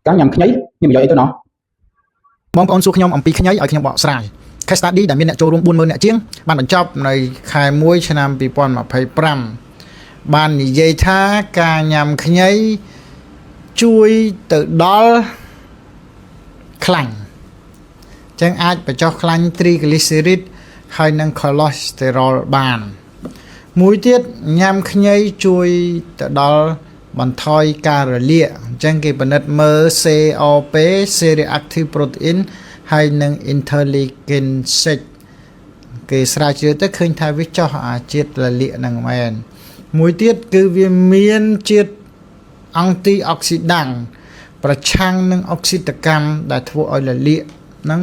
Cá nhầm khấy nhưng mà giờ ấy tôi nói បងប្អូនសួរខ្ញុំអំពីខ្ញីឲ្យខ្ញុំបកស្រាយ Case study ដែលមានអ្នកចូលរួម 40000 អ្នកជាងបានបញ្ចប់នៅខែ1ឆ្នាំ 2025 បាននិយាយថាការញ៉ាំខ្ញីជួយទៅដល់ខ្លាញ់ចឹងអាចបញ្ចុះខ្លាញ់ triglycerid ហើយនិង cholesterol បានមួយទៀតញ៉ាំខ្ញីជួយទៅដល់បន្ថយការរលាកអញ្ចឹងគេពិនិត្យមើល COP C-reactive protein ហើយនិង interleukin 6គេស្រាវជ្រាវទៅឃើញថាវាចុះអាជាតិរលាកហ្នឹងមែនមួយទៀតគឺវាមានជាតិ antioxidant ប្រឆាំងនឹងអុកស៊ីតកម្មដែលធ្វើឲ្យរលាកហ្នឹង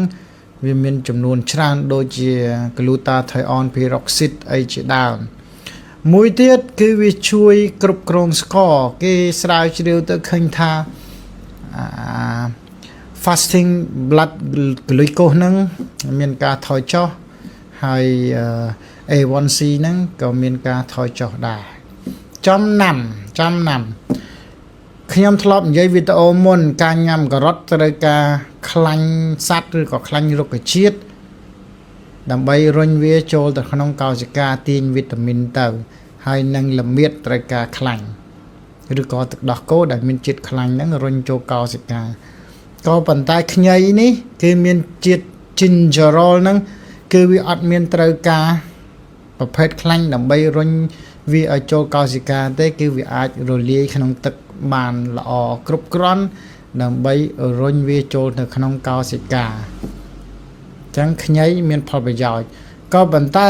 វាមានចំនួនច្រើនដូចជា glutathione peroxide អីជាដើមមួយទៀតគឺវាជួយគ្រប់គ្រងស្ករគេស្រាវជ្រាវទៅឃើញថាfasting blood glucose ហ្នឹងមានការថយចុះហើយ A1C ហ្នឹងក៏មានការថយចុះដែរចំណាំខ្ញុំធ្លាប់និយាយវីដេអូមុនការញ៉ាំការ៉ុតត្រូវការខ្លាញ់សត្វឬក៏ខ្លាញ់រុក្ខជាតិដើម្បីរុញវាចូលទៅក្នុងកោសិកាទាញវីតាមីនទៅហើយនឹងល្មៀតត្រូវការខ្លាញ់ឬក៏ទឹកដោះគោដែលមានជាតិខ្លាញ់ហ្នឹងរុញចូលកោសិកាក៏ប៉ុន្តែខ្ញីនេះគឺមានជាតិ gingerol ហ្នឹងគឺវាអត់មានត្រូវការប្រភេទខ្លាញ់ដើម្បីរុញវាឲ្យចូលកោសិកាទេគឺវាអាចរលាយក្នុងទឹកបានល្អគ្រប់គ្រាន់ដើម្បីរុញវាចូលទៅក្នុងកោសិកាចឹងខ្ញីមានផលប្រយោជន៍ក៏ប៉ុន្តែ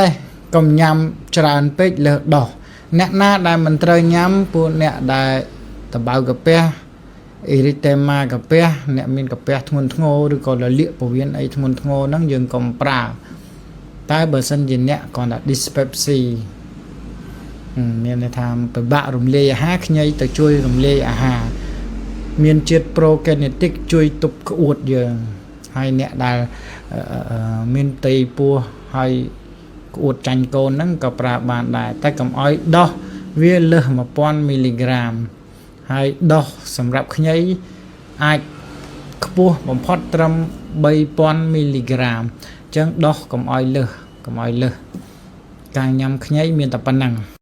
កុំញ៉ាំច្រើនពេកលើសដោះអ្នកណាដែលមិនត្រូវញ៉ាំពួកអ្នកដែលតបៅកាពះអ៊ីរីតេម៉ាកាពះអ្នកមានកាពះធ្ងន់ធ្ងរឬក៏រលាកពោះវៀនអីធ្ងន់ធ្ងរហ្នឹងយើងកុំប្រើតែបើសិនជាអ្នកគាត់ថា dyspepsia មានន័យថាពិបាករំលាយអាហារខ្ញីទៅជួយរំលាយអាហារមានជាតិ prokinetic ជួយទប់ក្អួតយើងហើយអ្នកដែលមានផ្ទៃពោះហើយក្អួតចាញ់កូនហ្នឹងក៏ប្រើបានដែរតែកុំឲ្យដោះវាលើស 1000 មីលីក្រាមហើយដោះសម្រាប់ខ្ញីអាចខ្ពស់បំផុតត្រឹម 3000 មីលីក្រាមអញ្ចឹងដោះកុំឲ្យលើសការញ៉ាំខ្ញីមានតែប៉ុណ្ណឹង